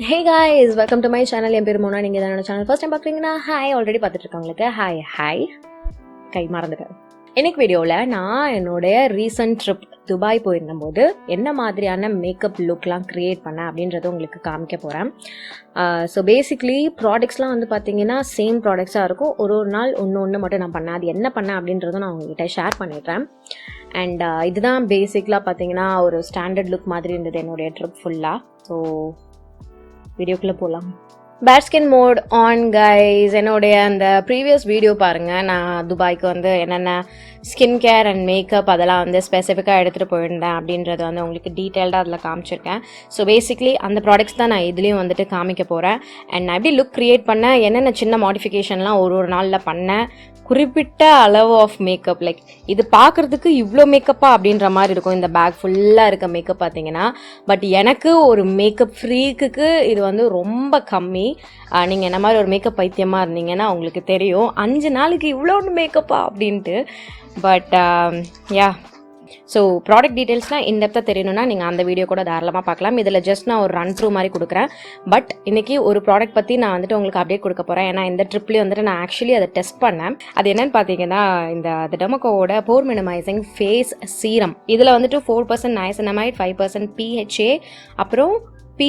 Hey guys, welcome to my channel. என் பேர் மோனா. நீங்கள் என்னோட சேனல் ஃபர்ஸ்ட் டைம் பார்க்குறீங்கன்னா ஹாய் ஆல்ரெடி பார்த்துட்டு இருக்கவங்களுக்கு ஹாய் கை மறந்துட்டேன். இன்னைக்கு வீடியோவில் நான் என்னுடைய ரீசன்ட் ட்ரிப் துபாய் போயிருந்தபோது என்ன மாதிரியான மேக்கப் லுக்லாம் க்ரியேட் பண்ணேன் அப்படின்றத உங்களுக்கு காமிக்க போகிறேன். ஸோ பேசிக்லி ப்ராடக்ட்ஸ்லாம் வந்து பார்த்தீங்கன்னா சேம் ப்ராடக்ட்ஸாக இருக்கும். ஒரு நாள் ஒன்று மட்டும் நான் பண்ணேன். அது என்ன பண்ணேன் அப்படின்றதும் நான் உங்ககிட்ட ஷேர் பண்ணிடுறேன். அண்ட் இதுதான் பேசிக்லாக பார்த்தீங்கன்னா ஒரு ஸ்டாண்டர்ட் லுக் மாதிரி இருந்தது என்னுடைய ட்ரிப் ஃபுல்லாக. ஸோ வீடியோக்குள்ளே போகலாம். Bad skin mode on guys. என்னுடைய அந்த ப்ரீவியஸ் வீடியோ பாருங்கள். நான் துபாய்க்கு வந்து என்னென்ன ஸ்கின் கேர் அண்ட் மேக்கப் அதெல்லாம் வந்து ஸ்பெசிஃபிக்காக எடுத்துகிட்டு போயிருந்தேன் அப்படின்றத வந்து உங்களுக்கு டீட்டெயில்டாக அதில் காமிச்சிருக்கேன். ஸோ பேசிக்லி அந்த ப்ராடக்ட்ஸ் தான் நான் இதுலேயும் வந்துட்டு காமிக்க போகிறேன். அண்ட் நான் எப்படி லுக் க்ரியேட் பண்ணேன், என்னென்ன சின்ன மாடிஃபிகேஷன்லாம் ஒரு நாளில் பண்ணேன், குறிப்பிட்ட அளவு ஆஃப் மேக்கப், லைக் இது பார்க்குறதுக்கு இவ்வளோ மேக்கப்பா அப்படின்ற மாதிரி இருக்கும் இந்த பேக் ஃபுல்லாக இருக்க மேக்கப் பார்த்தீங்கன்னா. பட் எனக்கு ஒரு மேக்கப் ஃப்ரீக்குக்கு இது வந்து ரொம்ப கம்மி. நீங்கள் என்ன மாதிரி ஒரு மேக்கப் பைத்தியமாக இருந்தீங்கன்னா உங்களுக்கு தெரியும் 5 நாளுக்கு இவ்வளோன்னு மேக்கப்பா அப்படின்ட்டு. பட் யா, ஸோ ப்ராடக்ட் டீட்டெயில்ஸ்லாம் இன்டெப்த்தாக தெரியணும்னா நீங்கள் அந்த வீடியோ கூட தாராளமாக பார்க்கலாம். இதில் ஜஸ்ட் நான் ஒரு ரன் த்ரூ மாதிரி கொடுக்குறேன். பட் இன்றைக்கி ஒரு ப்ராடக்ட் பற்றி நான் வந்துட்டு உங்களுக்கு அப்டேட் கொடுக்க போகிறேன். ஏன்னா இந்த ட்ரிப்லேயும் வந்துட்டு நான் ஆக்சுவலி அதை டெஸ்ட் பண்ணேன். அது என்னென்னு பார்த்தீங்கன்னா இந்த டெர்மோகோவோட போர் மினிமைசிங் ஃபேஸ் சீரம். இதில் வந்துட்டு 4% நைசினமைட், 5% PHA, அப்புறம் P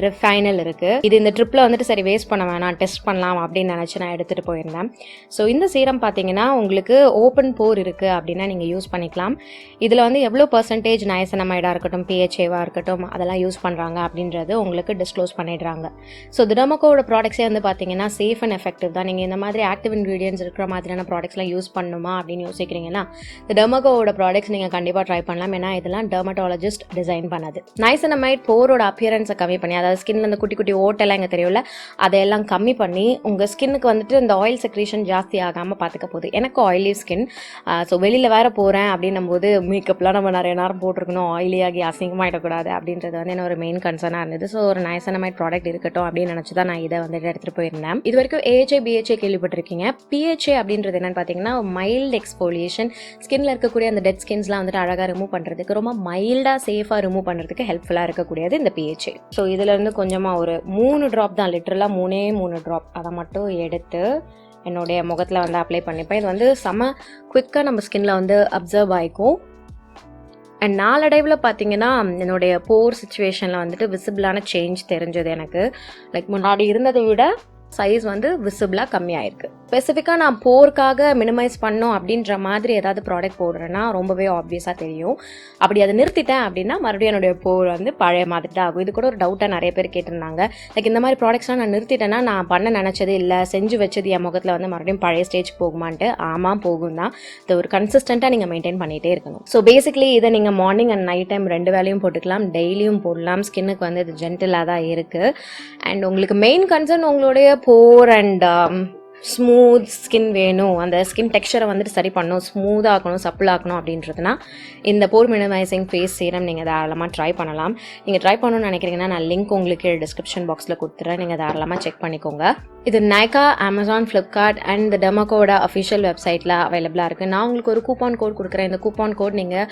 ரிஃபைனல் இருக்குது. இது இந்த ட்ரிப்பில் வந்துட்டு சரி வேஸ்ட் பண்ண வேணாம், டெஸ்ட் பண்ணலாம் அப்படின்னு நினச்சி நான் எடுத்துகிட்டு போயிருந்தேன். ஸோ இந்த சீரம் பார்த்தீங்கன்னா உங்களுக்கு ஓப்பன் போர் இருக்குது அப்படின்னா நீங்கள் யூஸ் பண்ணிக்கலாம். இதில் வந்து எவ்வளோ பர்சன்டேஜ் நைசனமைடாக இருக்கட்டும், PHAவாக இருக்கட்டும் அதெல்லாம் யூஸ் பண்ணுறாங்க அப்படின்றது உங்களுக்கு டிஸ்க்ளோஸ் பண்ணிடுறாங்க. ஸோ டெர்மோகோவோட ப்ராடக்ட்ஸே வந்து பார்த்தீங்கன்னா சேஃப் அண்ட் எஃபெக்டிவ் தான். நீங்கள் இந்த மாதிரி ஆக்டிவ் இன்க்ரீடியன்ஸ் இருக்கிற மாதிரியான ப்ராடக்ட்ஸ்லாம் யூஸ் பண்ணணுமா அப்படின்னு யோசிக்கிறீங்கன்னா இந்த டெர்மோகோவோட ப்ராடக்ட்ஸ் நீங்கள் கண்டிப்பாக ட்ரை பண்ணலாம். ஏன்னா இதெல்லாம் டெர்மட்டாலஜிஸ்ட் டிசைன் பண்ணது. நைசனமைட் போரோட அப்பியரன்ஸ் கம்மி பண்ணி, அதாவது ஸ்கின்ல இந்த குட்டி குட்டி ஓட்டெல்லாம் இங்கே தெரியல, அதையெல்லாம் கம்மி பண்ணி உங்கள் ஸ்கின்னுக்கு வந்துட்டு இந்த ஆயில் செக்ரேஷன் ஜாஸ்தி ஆகாமல் பார்த்துக்க போகுது. எனக்கு ஆயிலி ஸ்கின். ஸோ வெளியில் வேறு போகிறேன் அப்படின்னும் போது மேக்கப்லாம் நம்ம நிறைய நேரம் போட்டிருக்கணும், ஆயிலியாகி அசிங்கமாகிடக்கூடாது அப்படின்றது வந்து என்ன ஒரு மெயின் கன்சர்னாக இருந்தது. ஸோ ஒரு நைசனமைட் ப்ராடக்ட் இருக்கட்டும் அப்படின்னு நினச்சி தான் நான் இதை வந்துட்டு எடுத்துகிட்டு போயிருந்தேன். இது வரைக்கும் AHA BHA கேள்விப்பட்டிருக்கீங்க. PHA அப்படின்றது என்னென்னு பார்த்தீங்கன்னா மைல்டு எக்ஸ்போலியேஷன், ஸ்கின்ல இருக்கக்கூடிய அந்த டெட் ஸ்கின்ஸ்லாம் வந்துட்டு அழகாக ரிமூவ் பண்ணுறதுக்கு, ரொம்ப மைல்டாக சேஃபாக ரிமூவ் பண்ணுறதுக்கு ஹெல்ப்ஃபுல்லாக இருக்கக்கூடியது இந்த PHA. ஸோ இதிலேருந்து கொஞ்சமாக ஒரு 3 ட்ராப் தான், லிட்டரலாக 3 ட்ராப் அதை மட்டும் எடுத்து என்னுடைய முகத்தில் வந்து அப்ளை பண்ணிப்பேன். இது வந்து செம குவிக்காக நம்ம ஸ்கின்ல வந்து அப்சர்வ் ஆகிக்கும். அண்ட் நாளடைவில் பார்த்தீங்கன்னா என்னுடைய போர் சுச்சுவேஷனில் வந்துட்டு விசிபிளான சேஞ்ச் தெரிஞ்சது எனக்கு. லைக் முன்னாடி இருந்ததை விட சைஸ் வந்து விசிபிளாக கம்மியாயிருக்கு. ஸ்பெசிஃபிக்காக நான் போருக்காக மினிமைஸ் பண்ணோம் அப்படின்ற மாதிரி ஏதாவது ப்ராடக்ட் போடுறேன்னா ரொம்பவே ஆப்வியஸாக தெரியும். அப்படி அதை நிறுத்திட்டேன் அப்படின்னா மறுபடியும் என்னுடைய போர் வந்து பழைய மாதிரி தான் ஆகும். இது கூட ஒரு டவுட்டாக நிறைய பேர் கேட்டிருந்தாங்க. லைக் இந்த மாதிரி ப்ராடக்ட்ஸ்லாம் நான் நிறுத்திட்டேன்னா நான் பண்ண நினச்சது இல்லை, செஞ்சு வச்சது என் முகத்தில் வந்து மறுபடியும் பழைய ஸ்டேஜ் போகுமான்ட்டு. ஆமாம் போகும் தான். இது ஒரு கன்சிஸ்டண்ட்டாக நீங்கள் மெயின்டைன் பண்ணிகிட்டே இருக்கணும். ஸோ பேசிக்லி இதை நீங்கள் மார்னிங் அண்ட் நைட் டைம் 2 வேளையும் போட்டுக்கலாம், டெய்லியும் போடலாம். ஸ்கின்னுக்கு வந்து இது ஜென்டிலாக தான் இருக்குது. அண்ட் உங்களுக்கு மெயின் கன்சர்ன் உங்களுடைய போர் அண்ட் ஸ்மூத் ஸ்கின் வேணும், அந்த ஸ்கின் டெக்ஸ்சரை வந்துட்டு சரி பண்ணணும், ஸ்மூத்தாக ஆக்கணும், சப்பிளாக்கணும் அப்படின்றதுனா இந்த போர் மினிமைசிங் ஃபேஸ் சீரம் நீங்கள் தாராளமாக ட்ரை பண்ணலாம். நீங்கள் ட்ரை பண்ணணும்னு நினைக்கிறீங்கன்னா நான் லிங்க் உங்களுக்கு டிஸ்கிரிப்ஷன் பாக்ஸில் கொடுத்துறேன், நீங்கள் தாராளமாக செக் பண்ணிக்கோங்க. இது நைகா, அமேசான், ஃப்ளிப்கார்ட் அண்ட் இந்த டெர்மோகோவோட அஃபிஷியல் வெப்சைட்டில் அவைலபிளாக இருக்குது. நான் உங்களுக்கு ஒரு கூப்பான் கோட் கொடுக்குறேன். இந்த கூப்பான் கோட் நீங்கள்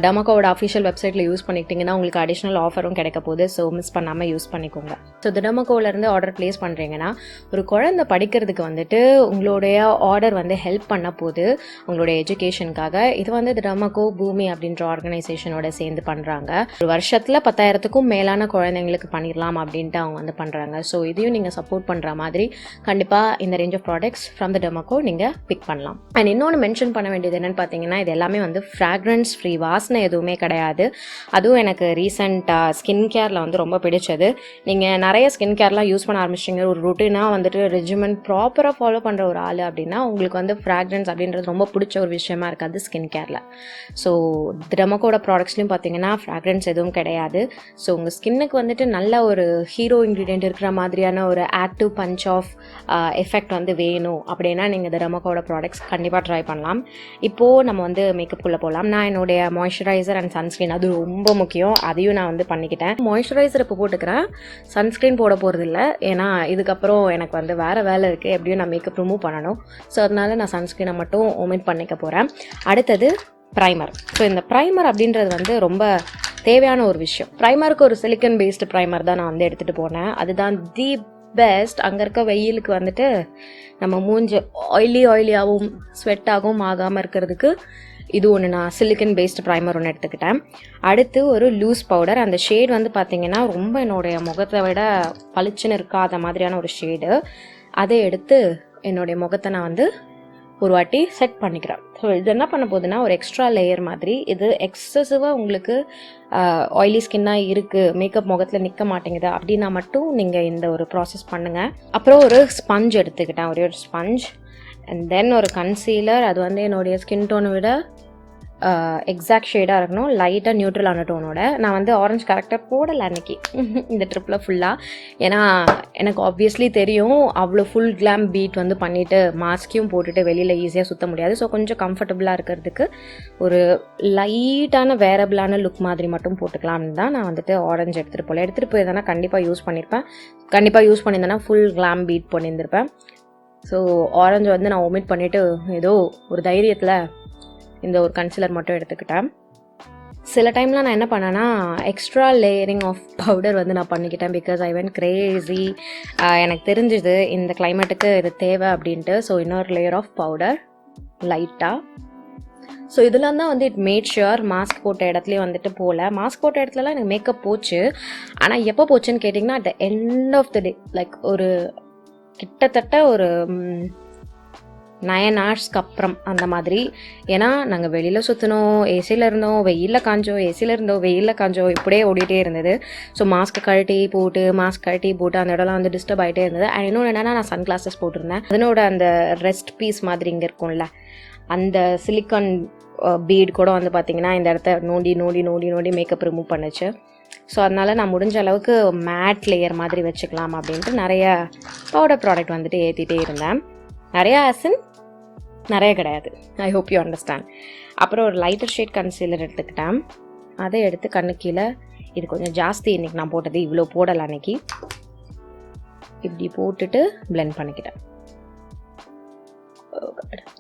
டெர்மோகோவோட அஃபிஷியல் வெப்சைட்டில் யூஸ் பண்ணிக்கிட்டிங்கன்னா உங்களுக்கு அடிஷ்னல் ஆஃபரும் கிடைக்க போகுது. ஸோ மிஸ் பண்ணாமல் யூஸ் பண்ணிக்கோங்க. ஸோ இந்த டெர்மோகோவிலேருந்து ஆர்டர் ப்ளேஸ் பண்ணுறீங்கன்னா ஒரு குழந்தை படிக்கிறதுக்கு வந்துட்டு உங்களுடைய ஆர்டர் வந்து ஹெல்ப் பண்ண போது உங்களுடைய எஜுகேஷனுக்காக. இது வந்து டெர்மோகோ பூமி அப்படின்ற ஆர்கனைசேஷனோட சேர்ந்து பண்ணுறாங்க. ஒரு வருஷத்தில் 10,000க்கும் மேலான குழந்தைங்களுக்கு பண்ணிடலாம் அப்படின்ட்டு அவங்க வந்து பண்ணுறாங்க. ஸோ இதையும் நீங்கள் சப்போர்ட் பண்ணுற மாதிரி கண்டிப்பாக இந்த range of products from the Dermaco நீங்கள் பிக் பண்ணலாம். அண்ட் இன்னொன்று மென்ஷன் பண்ண வேண்டியது என்னென்னு பார்த்தீங்கன்னா இது எல்லாமே வந்து ஃப்ராக்ரன்ஸ் ஃப்ரீ, வாசனை எதுவுமே கிடையாது. அதுவும் எனக்கு ரீசெண்டாக ஸ்கின் கேரில் வந்து ரொம்ப பிடிச்சது. நீங்கள் நிறைய ஸ்கின் கேர்லாம் யூஸ் பண்ண ஆரம்பிச்சிங்க, ஒரு ருட்டீனாக வந்துட்டு ரெஜிமெண்ட் ப்ராப்பராக ஃபாலோ பண்ணுற ஒரு ஆள் அப்படின்னா உங்களுக்கு வந்து ஃப்ராக்ரன்ஸ் அப்படின்றது ரொம்ப பிடிச்ச ஒரு விஷயமா இருக்காது ஸ்கின் கேரில். ஸோ டெர்மோகோட ப்ராடக்ட்ஸ்லையும் பார்த்தீங்கன்னா ஃப்ராக்ரன்ஸ் எதுவும் கிடையாது. ஸோ உங்கள் ஸ்கின்னுக்கு வந்துட்டு நல்ல ஒரு ஹீரோ இன்க்ரீடியன்ட் இருக்கிற மாதிரியான ஒரு ஆக்டிவ் பஞ்ச் ஆஃப் எஃபெக்ட் வந்து வேணும் அப்படின்னா நீங்கள் இந்த டெர்மோகோட ப்ராடக்ட்ஸ் கண்டிப்பாக ட்ரை பண்ணலாம். இப்போது நம்ம வந்து மேக்கப்புக்குள்ளே போகலாம். நான் என்னுடைய மாய்ஸ்சரைசர் அண்ட் சன்ஸ்க்ரீன் அது ரொம்ப முக்கியம், அதையும் நான் வந்து பண்ணிக்கிட்டேன். மாய்ஸ்சரைசர் இப்போ போட்டுக்கிறேன், சன்ஸ்க்ரீன் போட போகிறது இல்லை. ஏன்னா இதுக்கப்புறம் எனக்கு வந்து வேறு வேலை இருக்குது, எப்படியும் நான் மேக்கப் ரிமூவ் பண்ணணும். ஸோ அதனால நான் சன்ஸ்க்ரீனை மட்டும் ஒமிட் பண்ணிக்க போகிறேன். அடுத்தது ப்ரைமர். ஸோ இந்த ப்ரைமர் அப்படின்றது வந்து ரொம்ப தேவையான ஒரு விஷயம். ப்ரைமருக்கு ஒரு சிலிக்கன் பேஸ்டு ப்ரைமர் தான் நான் வந்து எடுத்துகிட்டு போனேன். அதுதான் தி பெஸ்ட். அங்கே இருக்க வெயிலுக்கு வந்துட்டு நம்ம மூஞ்சி ஆயிலியாகவும் ஸ்வெட்டாகவும் ஆகாமல் இருக்கிறதுக்கு இது ஒன்று நான் சிலிக்கன் பேஸ்டு ப்ரைமர் ஒன்று எடுத்துக்கிட்டேன். அடுத்து ஒரு லூஸ் பவுடர். அந்த ஷேட் வந்து பார்த்திங்கன்னா ரொம்ப என்னுடைய முகத்தை விட பளிச்சுன்னு இருக்காத மாதிரியான ஒரு ஷேடு. அதை எடுத்து என்னுடைய முகத்தை நான் வந்து ஒரு வாட்டி செட் பண்ணிக்கிறேன். ஸோ இது என்ன பண்ண போகுதுன்னா ஒரு எக்ஸ்ட்ரா லேயர் மாதிரி. இது எக்ஸசிவாக உங்களுக்கு ஆயிலி ஸ்கின்னாக இருக்குது, மேக்கப் முகத்தில் நிற்க மாட்டேங்குது அப்படின்னா மட்டும் நீங்கள் இந்த ஒரு ப்ராசஸ் பண்ணுங்கள். அப்புறம் ஒரு ஸ்பஞ்ச் எடுத்துக்கிட்டேன், ஒரே ஒரு ஸ்பஞ்ச். அண்ட் தென் ஒரு கன்சீலர். அது வந்து என்னுடைய ஸ்கின் டோனை விட எக்ஸாக்ட் ஷேடாக இருக்கணும், லைட்டாக நியூட்ரலான டோனோட. நான் வந்து ஆரஞ்சு கரெக்டாக போடலை அன்றைக்கி இந்த ட்ரிப்பில் ஃபுல்லாக. ஏன்னா எனக்கு ஆப்வியஸ்லி தெரியும் அவ்வளோ ஃபுல் கிளாம் பீட் வந்து பண்ணிவிட்டு மாஸ்கையும் போட்டுட்டு வெளியில் ஈஸியாக சுற்ற முடியாது. ஸோ கொஞ்சம் கம்ஃபர்டபுளாக இருக்கிறதுக்கு ஒரு லைட்டான வேரபிளான லுக் மாதிரி மட்டும் போட்டுக்கலாம்னு தான் நான் வந்துட்டு ஆரஞ்சு எடுத்துகிட்டு போயிருந்தேன்னா கண்டிப்பாக யூஸ் பண்ணியிருப்பேன். கண்டிப்பாக யூஸ் பண்ணியிருந்தேன்னா ஃபுல் கிளாம் பீட் பண்ணியிருந்திருப்பேன். ஸோ ஆரஞ்சு வந்து நான் ஒமிட் பண்ணிவிட்டு ஏதோ ஒரு தைரியத்தில் இந்த ஒரு கன்சிலர் மட்டும் எடுத்துக்கிட்டேன். சில டைம்லாம் நான் என்ன பண்ணேன்னா எக்ஸ்ட்ரா லேயரிங் ஆஃப் பவுடர் வந்து நான் பண்ணிக்கிட்டேன். Because I went Crazy. எனக்கு தெரிஞ்சுது இந்த கிளைமேட்டுக்கு இது தேவை அப்படின்ட்டு. ஸோ இன்னொரு லேயர் ஆஃப் பவுடர் லைட்டாக. ஸோ இதெல்லாம் தான் வந்து இட் மேட் ஷுர் மாஸ்க் போட்ட இடத்துலையும் வந்துட்டு போகல. மாஸ்க் போட்ட இடத்துலலாம் எனக்கு மேக்கப் போச்சு. ஆனால் எப்போ போச்சுன்னு கேட்டிங்கன்னா at the end of the day, like ஒரு கிட்டத்தட்ட ஒரு 9 ஹவர்ஸ்க்கு அப்புறம் அந்த மாதிரி. ஏன்னா நாங்கள் வெளியில் சுற்றினோம், ஏசியில் இருந்தோம், வெயிலில் காஞ்சோம், ஏசியில் இருந்தோம், வெயிலில் காஞ்சோம், இப்படியே ஓடிட்டே இருந்தது. ஸோ மாஸ்க் கழட்டி போட்டு அந்த இடம்லாம் வந்து டிஸ்டர்ப் ஆகிட்டே இருந்தது. அண்ட் இன்னொன்று என்னென்னா நான் சன் கிளாஸஸ் போட்டிருந்தேன். அதனோட அந்த ரெஸ்ட் பீஸ் மாதிரி இங்கே இருக்கும்ல, அந்த சிலிக்கான் பீட் கூட வந்து பார்த்திங்கன்னா இந்த இடத்த நோண்டி மேக்கப் ரிமூவ் பண்ணுச்சு. ஸோ அதனால் நான் முடிஞ்ச அளவுக்கு மேட் லேயர் மாதிரி வச்சுக்கலாம் அப்படின்ட்டு நிறைய பவுடர் ப்ராடக்ட் வந்துட்டு ஏற்றிட்டே இருந்தேன். நிறையா ஆசின் நிறைய கிடையாது. I hope you understand. அப்புறம் ஒரு லைட்டர் ஷேட் கன்சீலர் எடுத்துக்கிட்டேன். அதை எடுத்து கண்ணு கீழே, இது கொஞ்சம் ஜாஸ்தி இன்றைக்கி நான் போட்டது, இவ்வளோ போடலை அன்றைக்கி. இப்படி போட்டுட்டு பிளெண்ட் பண்ணிக்கிட்டேன்.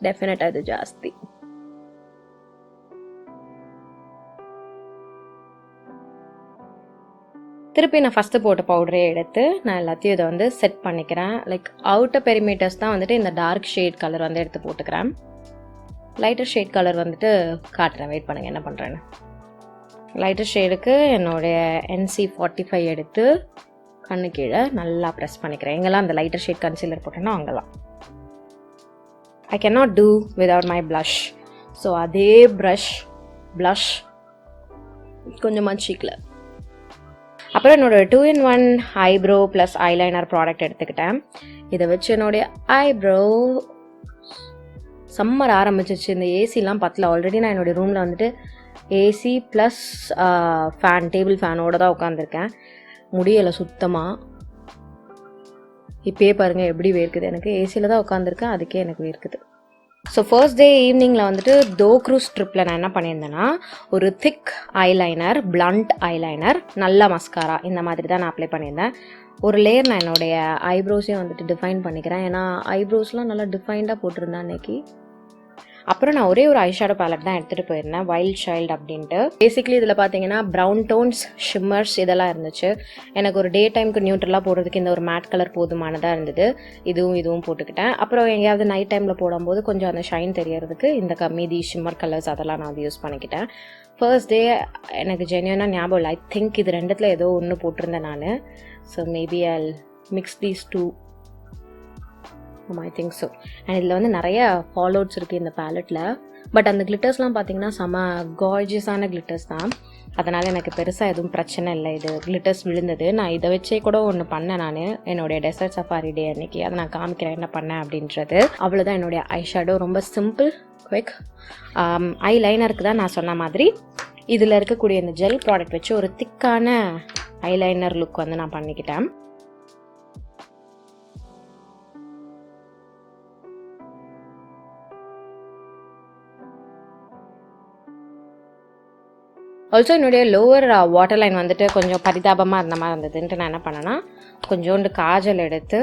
டெஃபினட்டாக இது ஜாஸ்தி. திருப்பி நான் ஃபஸ்ட்டு போட்ட பவுடரே எடுத்து நான் எல்லாத்தையும் இதை வந்து செட் பண்ணிக்கிறேன். லைக் அவுட்டர் பெரிமீட்டர்ஸ் தான் வந்துட்டு இந்த டார்க் ஷேட் கலர் வந்து எடுத்து போட்டுக்கிறேன். லைட்டர் ஷேட் கலர் வந்துட்டு காட்டுறேன், வெயிட் பண்ணுங்கள் என்ன பண்ணுறேன்னு. லைட்டர் ஷேடுக்கு என்னுடைய NC45 எடுத்து கண்ணு கீழே நல்லா ப்ரெஸ் பண்ணிக்கிறேன். எங்கெல்லாம் அந்த லைட்டர் ஷேட் கன்சீலர் போட்டேன்னா அங்கெல்லாம். I cannot do without my blush. So அதே ப்ளஷ் கொஞ்சமாக சீக்கில். அப்புறம் என்னோடய 2-in-1 eyebrow plus eyeliner product எடுத்துக்கிட்டேன். இதை வச்சு என்னுடைய ஐப்ரோ சம்மர் ஆரம்பிச்சிச்சு. இந்த ஏசிலாம் பத்தல. ஆல்ரெடி நான் என்னுடைய ரூமில் வந்துட்டு ஏசி ப்ளஸ் ஃபேன், டேபிள் ஃபேனோடு தான் உட்காந்துருக்கேன். முடியலை சுத்தமாக. இப்போயே பாருங்கள் எப்படி வேர்க்குது. எனக்கு ஏசியில் தான் உட்காந்துருக்கேன், அதுக்கே எனக்கு வேர்க்குது. ஸோ ஃபர்ஸ்ட் டே ஈவினிங்கில் வந்துட்டு க்ரூஸ் ட்ரிப்பில் நான் என்ன பண்ணியிருந்தேன்னா ஒரு திக் ஐலைனர், பிளண்ட் ஐலைனர், நல்ல மஸ்காரா, இந்த மாதிரி தான் நான் அப்ளை பண்ணியிருந்தேன். ஒரு லேயர் நான் என்னுடைய ஐப்ரோஸையும் வந்துட்டு டிஃபைன் பண்ணிக்கிறேன். ஏன்னா ஐப்ரோஸ்லாம் நல்லா டிஃபைன்டாக போட்டிருந்தேன் அன்றைக்கி. அப்புறம் நான் ஒரே ஒரு ஐஷேடோ பேலட் தான் எடுத்துகிட்டு போயிருந்தேன், வைல்ட் சைல்டு அப்படின்ட்டு. பேசிக்லி இதில் பார்த்தீங்கன்னா ப்ரௌன் டோன்ஸ், ஷிம்மர்ஸ் இதெல்லாம் இருந்துச்சு. எனக்கு ஒரு டே டைமுக்கு நியூட்ரலாக போடுறதுக்கு இந்த ஒரு மேட் கலர் போதுமானதாக இருந்தது. இதுவும் போட்டுக்கிட்டேன். அப்புறம் எங்கேயாவது நைட் டைமில் போடும்போது கொஞ்சம் அந்த ஷைன் தெரியறதுக்கு இந்த மீதி ஷிம்மர் கலர்ஸ் அதெல்லாம் நான் வந்து யூஸ் பண்ணிக்கிட்டேன். ஃபர்ஸ்ட் டே எனக்கு ஜென்யூனாக ஞாபகம் இல்லை. ஐ திங்க் இது ரெண்டுத்தில் ஏதோ ஒன்று போட்டிருந்தேன் நான். So maybe I mix these two. I think so. And இதில் வந்து நிறைய ஃபாலோட்ஸ் இருக்குது இந்த பேலட்டில். பட் அந்த கிளிட்டர்ஸ்லாம் பார்த்தீங்கன்னா செம கார்ஜியஸான கிளிட்டர்ஸ் தான். அதனால் எனக்கு பெருசாக எதுவும் பிரச்சனை இல்லை. இது கிளிட்டர்ஸ் விழுந்தது. நான் இதை வச்சே கூட ஒன்று பண்ணேன் நான் என்னுடைய டெசர்ட் சஃபாரி டே அன்றைக்கி. அதை நான் காமிக்கிறேன் என்ன பண்ணேன் அப்படின்றது. அவ்வளோதான் என்னுடைய ஐஷேடோ. ரொம்ப சிம்பிள், குவிக். ஐ லைனருக்கு தான் நான் சொன்ன மாதிரி இதில் இருக்கக்கூடிய இந்த ஜெல் ப்ராடக்ட் வச்சு ஒரு திக்கான ஐலைனர் லுக் வந்து நான் பண்ணிக்கிட்டேன். ஆல்சோ என்னுடைய லோவர் வாட்டர் லைன் வந்துட்டு கொஞ்சம் பரிதாபமாக இருந்த மாதிரி இருந்ததுன்ட்டு நான் என்ன பண்ணேன்னா கொஞ்சோண்டு காஜல் எடுத்து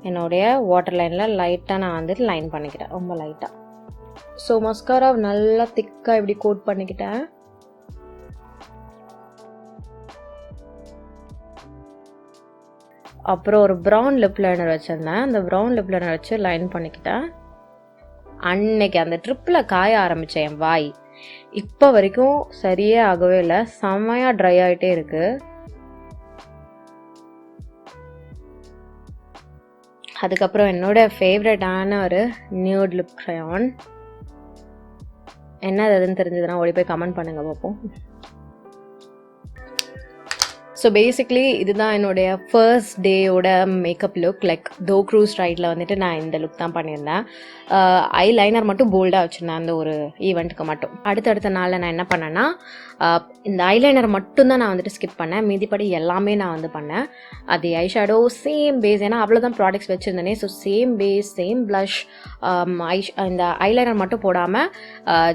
என்னுடைய வாட்டர் லைனில் லைட்டாக நான் வந்துட்டு லைன் பண்ணிக்கிட்டேன், ரொம்ப லைட்டாக. ஸோ மஸ்காரா நல்லா திக்காக இப்படி கோட் பண்ணிக்கிட்டேன். அப்புறம் ஒரு ப்ரௌன் லிப் லைனர் வச்சுருந்தேன். அந்த ப்ரௌன் லிப் லைனர் வச்சு லைன் பண்ணிக்கிட்டேன். அன்னைக்கு அந்த ட்ரிப்பில் காய ஆரம்பித்தேன் என் வாய். இப்போ வரைக்கும் சரியே ஆகவே இல்லை, செம்மையாக ட்ரை ஆகிட்டே இருக்குது. அதுக்கப்புறம் என்னோட ஃபேவரட்டான ஒரு நியூட் லிப் க்ரையான், என்ன அதுன்னு தெரிஞ்சதுன்னா ஓடி போய் கமெண்ட் பண்ணுங்கள் பார்ப்போம். ஸோ பேசிக்லி இதுதான் என்னுடைய ஃபர்ஸ்ட் டேயோட makeup look. Like though cruise ரைடில் வந்துட்டு நான் இந்த லுக் தான் பண்ணியிருந்தேன். ஐ லைனர் மட்டும் போல்டாக வச்சுருந்தேன் அந்த ஒரு ஈவெண்ட்டுக்கு மட்டும். அடுத்தடுத்த நாளில் நான் என்ன பண்ணேன்னா, இந்த ஐலைனர் மட்டும்தான் நான் வந்துட்டு ஸ்கிப் பண்ணேன். மீதிப்படி எல்லாமே நான் வந்து பண்ணேன். அது ஐ ஷேடோ சேம் பேஸ், ஏன்னா அவ்வளோதான் ப்ராடக்ட்ஸ் வச்சுருந்தேனே. So same base, same blush, இந்த ஐலைனர் மட்டும் போடாமல்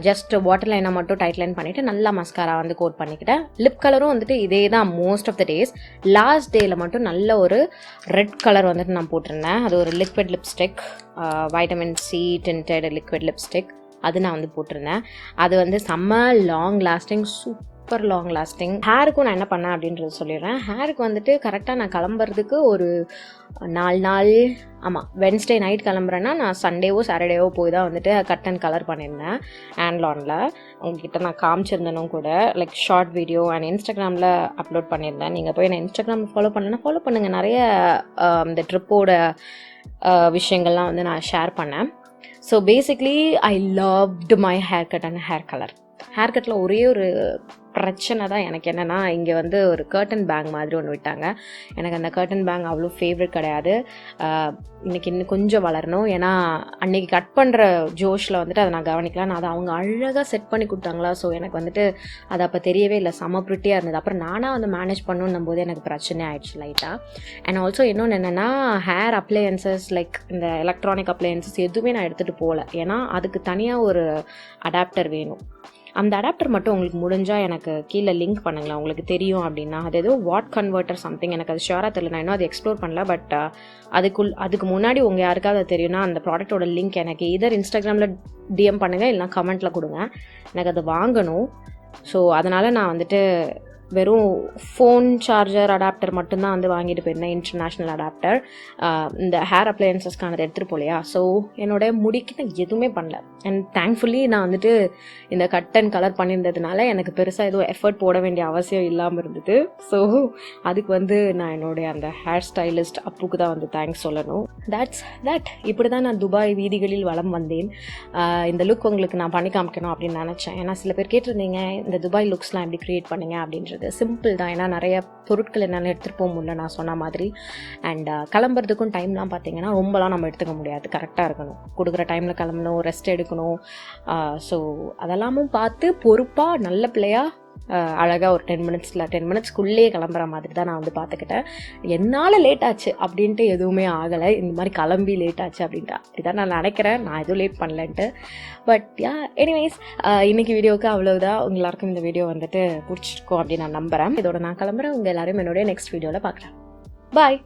ஜஸ்ட் வாட்டர் லைனை மட்டும் டைட் லைன் பண்ணிவிட்டு நல்லா மஸ்காரா வந்து கோட் பண்ணிக்கிட்டேன். லிப் கலரும் வந்துட்டு இதே தான் most of the days. Last டேயில் மட்டும் நல்ல ஒரு ரெட் கலர் வந்துட்டு நான் போட்டிருந்தேன். அது ஒரு liquid lipstick, vitamin C tinted liquid lipstick, அது நான் வந்து போட்டிருந்தேன். அது வந்து செம்ம long lasting, super long lasting. ஹேருக்கும் நான் என்ன பண்ணேன் அப்படின்றது சொல்லிடுறேன். ஹேருக்கு வந்துட்டு கரெக்டாக நான் கிளம்புறதுக்கு ஒரு 4 நாள், ஆமாம் வென்ஸ்டே நைட் கிளம்புறேன்னா நான் சண்டேவோ சாட்டர்டேவோ போய் தான் வந்துட்டு கட் அண்ட் கலர் பண்ணியிருந்தேன் ஆண்ட்லானில். உங்ககிட்ட நான் காமிச்சிருந்தேனும் கூட, லைக் ஷார்ட் வீடியோ அண்ட் இன்ஸ்டாகிராமில் அப்லோட் பண்ணியிருந்தேன். நீங்கள் போய் நான் இன்ஸ்டாகிராமில் ஃபாலோ பண்ணுங்கள். நிறைய இந்த ட்ரிப்போட விஷயங்கள்லாம் வந்து நான் ஷேர் பண்ணேன். So basically I loved my hair cut and hair colour. Hair கட்டில் ஒரே ஒரு பிரச்சனை தான் எனக்கு என்னென்னா, இங்கே வந்து ஒரு கர்டன் பேங் மாதிரி ஒன்று விட்டாங்க. எனக்கு அந்த கர்டன் பேங் அவ்வளோ ஃபேவரட் கிடையாது. இன்றைக்கி இன்னும் கொஞ்சம் வளரணும், ஏன்னா அன்றைக்கி கட் பண்ணுற ஜோஷில் வந்துட்டு அதை நான் கவனிக்கலாம். நான் அதை அவங்க அழகாக செட் பண்ணி கொடுத்தாங்களா. ஸோ எனக்கு வந்துட்டு அது அப்போ தெரியவே இல்லை, செம்ம ப்ரிட்டியாக இருந்தது. அப்புறம் நானாக வந்து மேனேஜ் பண்ணணும் போது எனக்கு பிரச்சனை ஆயிடுச்சு லைட்டாக. அண்ட் ஆல்சோ இன்னொன்று என்னென்னா, ஹேர் அப்ளையன்சஸ் லைக் இந்த எலக்ட்ரானிக் அப்ளையன்சஸ் எதுவுமே நான் எடுத்துகிட்டு போகல, ஏன்னா அதுக்கு தனியாக ஒரு அடாப்டர் வேணும். அந்த அடாப்டர் மட்டும் உங்களுக்கு முடிஞ்சால் எனக்கு கீழே லிங்க் பண்ணுங்களேன், உங்களுக்கு தெரியும் அப்படின்னா. அது ஏதோ வாட் கன்வெர்ட்டர் சம்திங், எனக்கு அது ஷியோராக தெரியல, நான் இன்னும் அதை எக்ஸ்ப்ளோர் பண்ணல. பட் அதுக்கு முன்னாடி உங்கள் யாருக்காவது அது தெரியும்னா அந்த ப்ராடக்ட்டோட லிங்க் எனக்கு இதர் இன்ஸ்டாகிராமில் டிஎம் பண்ணுங்கள், இல்லைனா கமெண்ட்டில் கொடுங்க. எனக்கு அது வாங்கணும். ஸோ அதனால் நான் வந்துட்டு வெறும் ஃபோன் சார்ஜர் அடாப்டர் மட்டும்தான் வந்து வாங்கிட்டு போயிருந்தேன், இன்டர்நேஷ்னல் அடாப்டர். இந்த ஹேர் அப்ளையன்சஸ்க்கானது எடுத்துகிட்டு போலையா. ஸோ என்னோட முடிக்கு நான் எதுவுமே பண்ணல. அண்ட் தேங்க்ஃபுல்லி நான் வந்துட்டு இந்த கட் அண்ட் கலர் பண்ணியிருந்ததுனால எனக்கு பெருசாக எதுவும் எஃபர்ட் போட வேண்டிய அவசியம் இல்லாமல் இருந்தது. ஸோ அதுக்கு வந்து நான் என்னுடைய அந்த ஹேர் ஸ்டைலிஸ்ட் அப்புக்கு தான் வந்து தேங்க்ஸ் சொல்லணும். தட் இப்படி தான் நான் துபாய் வீதிகளில் வலம் வந்தேன். இந்த லுக் உங்களுக்கு நான் பண்ணி காமிக்கணும் அப்படின்னு நினச்சேன். ஏன்னா சில பேர் கேட்டிருந்தீங்க இந்த துபாய் லுக்ஸ்லாம் எப்படி க்ரியேட் பண்ணீங்க அப்படின்றது. சிம்பிள் தான், ஏன்னா நிறைய பொருட்கள் என்னால் எடுத்துகிட்டு போக முடியல நான் சொன்ன மாதிரி. அண்ட் கிளம்புறதுக்கும் டைம்லாம் பார்த்தீங்கன்னா ரொம்பலாம் நம்ம எடுத்துக்க முடியாது, கரெக்டாக இருக்கணும், கொடுக்குற டைமில் கிளம்பணும், ரெஸ்ட் எடுக்கணும். ஸோ அதெல்லாமும் பார்த்து பொறுப்பாக நல்ல பிள்ளையாக அழகாக ஒரு 10 மினிட்ஸ்க்குள்ளேயே கிளம்புற மாதிரி தான் நான் வந்து பார்த்துக்கிட்டேன். என்னால் லேட் ஆச்சு அப்படின்ட்டு எதுவுமே ஆகலை, இந்த மாதிரி கிளம்பி லேட் ஆச்சு அப்படின்ட்டு அப்படிதான் நான் நினைக்கிறேன். நான் எதுவும் லேட் பண்ணலன்ட்டு. பட் எனிவேஸ் இன்றைக்கி வீடியோவுக்கு அவ்வளவுதான். எல்லாருக்கும் இந்த வீடியோ வந்துட்டு பிடிச்சிருக்கோம் அப்படின்னு நான் நம்புகிறேன். இதோட நான் கிளம்புறேன். உங்கள் எல்லாரும் என்னுடைய நெக்ஸ்ட் வீடியோவில் பார்க்குறேன். பாய்.